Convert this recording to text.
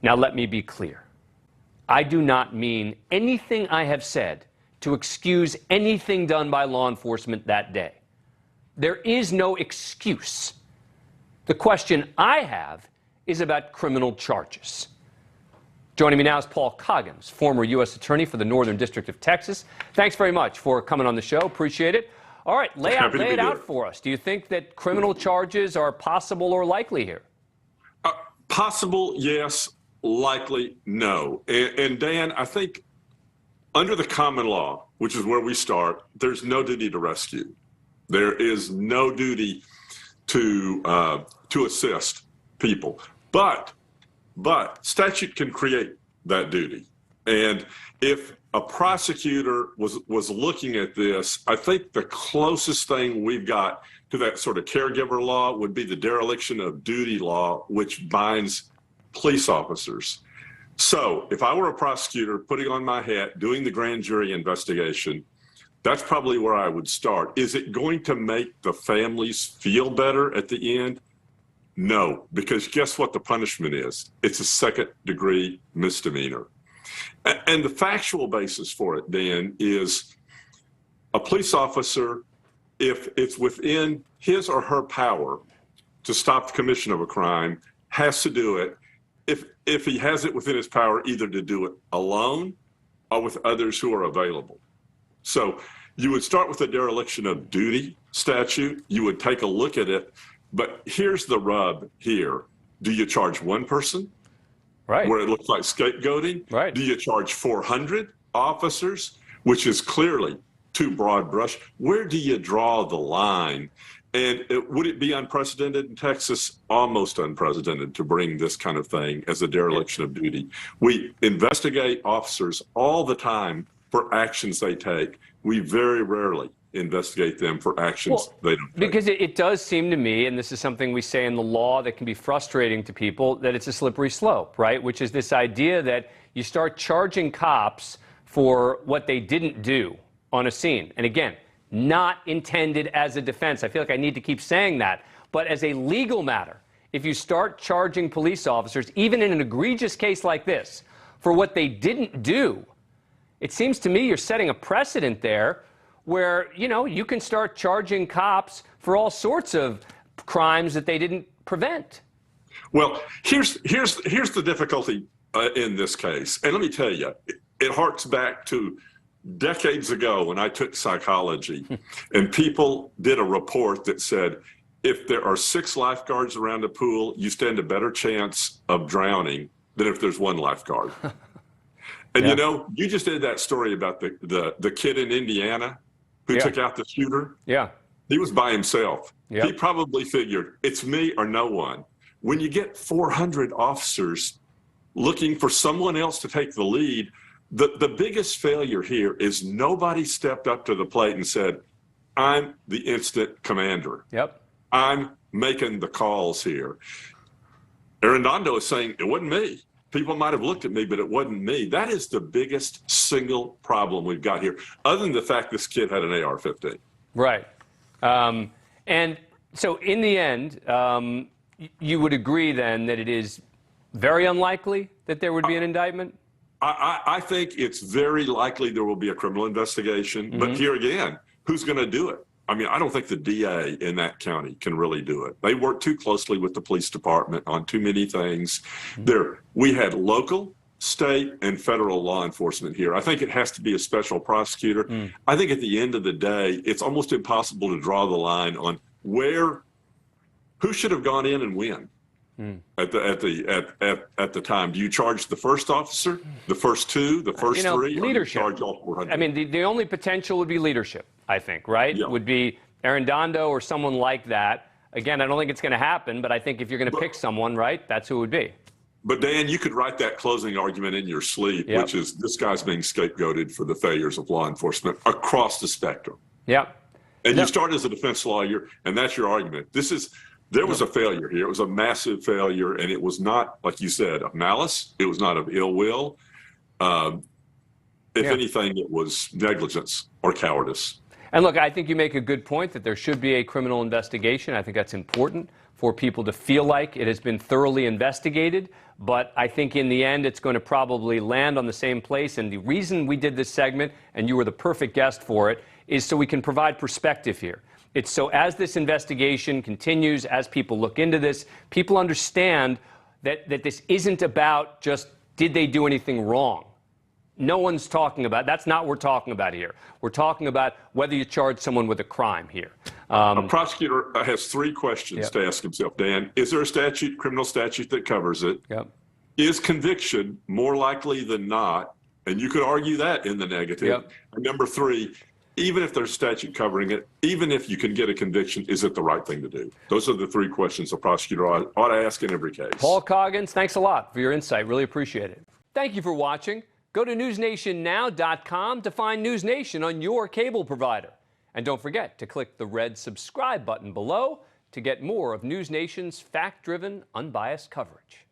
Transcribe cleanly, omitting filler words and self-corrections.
Now, let me be clear. I do not mean anything I have said to excuse anything done by law enforcement that day. There is no excuse. The question I have is about criminal charges. Joining me now is Paul Coggins, former U.S. Attorney for the Northern District of Texas. Thanks very much for coming on the show. Appreciate it. All right, lay it out for us. Do you think that criminal charges are possible or likely here? Possible, yes. Likely, no. And Dan, I think under the common law, which is where we start, there's no duty to rescue. There is no duty to assist people. But statute can create that duty. And if a prosecutor was looking at this, I think the closest thing we've got to that sort of caregiver law would be the dereliction of duty law, which binds police officers. So if I were a prosecutor putting on my hat, doing the grand jury investigation, that's probably where I would start. Is it going to make the families feel better at the end? No, because guess what the punishment is? It's a second-degree misdemeanor. And the factual basis for it, Dan, is a police officer, if it's within his or her power to stop the commission of a crime, has to do it. If he has it within his power, either to do it alone or with others who are available. So you would start with the dereliction of duty statute. You would take a look at it. But here's the rub here. Do you charge one person? Right. Where it looks like scapegoating? Right. Do you charge 400 officers, which is clearly too broad brush? Where do you draw the line? And would it be unprecedented in Texas? Almost unprecedented to bring this kind of thing as a dereliction of duty. We investigate officers all the time for actions they take. We very rarely investigate them for actions they don't take. Because it does seem to me, and this is something we say in the law that can be frustrating to people, that it's a slippery slope, right? Which is this idea that you start charging cops for what they didn't do on a scene. And again, not intended as a defense. I feel like I need to keep saying that. But as a legal matter, if you start charging police officers, even in an egregious case like this, for what they didn't do, it seems to me you're setting a precedent there where, you know, you can start charging cops for all sorts of crimes that they didn't prevent. Well, here's the difficulty in this case. And let me tell you, it harks back to decades ago when I took psychology and people did a report that said, if there are 6 lifeguards around a pool, you stand a better chance of drowning than if there's 1 lifeguard. And you know, you just did that story about the kid in Indiana who took out the shooter. Yeah. He was by himself. Yep. He probably figured it's me or no one. When you get 400 officers looking for someone else to take the lead, the biggest failure here is nobody stepped up to the plate and said, I'm the instant commander. Yep. I'm making the calls here. Arredondo is saying, it wasn't me. People might have looked at me, but it wasn't me. That is the biggest single problem we've got here, other than the fact this kid had an AR-15. Right. And so in the end, you would agree then that it is very unlikely that there would be an indictment? I think it's very likely there will be a criminal investigation. But here again, who's going to do it? I mean, I don't think the DA in that county can really do it. They work too closely with the police department on too many things. We had local, state, and federal law enforcement here. I think it has to be a special prosecutor. I think at the end of the day, it's almost impossible to draw the line on who should have gone in and when. At the time, do you charge the first officer, the first 2, the first 3, leadership? Or do you charge all 400? I mean, the only potential would be leadership, I think, right? Yeah. Would be Arredondo or someone like that. Again, I don't think it's going to happen, but I think if you're going to pick someone, right, that's who it would be. But Dan, you could write that closing argument in your sleep, which is this guy's being scapegoated for the failures of law enforcement across the spectrum. Yep. And you start as a defense lawyer, and that's your argument. There was a failure here. It was a massive failure, and it was not, like you said, of malice. It was not of ill will. If anything, it was negligence or cowardice. And look, I think you make a good point that there should be a criminal investigation. I think that's important for people to feel like it has been thoroughly investigated. But I think in the end, it's going to probably land on the same place. And the reason we did this segment, and you were the perfect guest for it, is so we can provide perspective here. It's so as this investigation continues, as people look into this, people understand that this isn't about just, did they do anything wrong? No one's talking about, that's not what we're talking about here. We're talking about whether you charge someone with a crime here. A prosecutor has three questions to ask himself, Dan. Is there a statute, criminal statute that covers it? Yep. Is conviction more likely than not? And you could argue that in the negative. Yep. And number three, even if there's a statute covering it, even if you can get a conviction, is it the right thing to do? Those are the three questions a prosecutor ought to ask in every case. Paul Coggins, thanks a lot for your insight. Really appreciate it. Thank you for watching. Go to newsnationnow.com to find NewsNation on your cable provider. And don't forget to click the red subscribe button below to get more of NewsNation's fact-driven, unbiased coverage.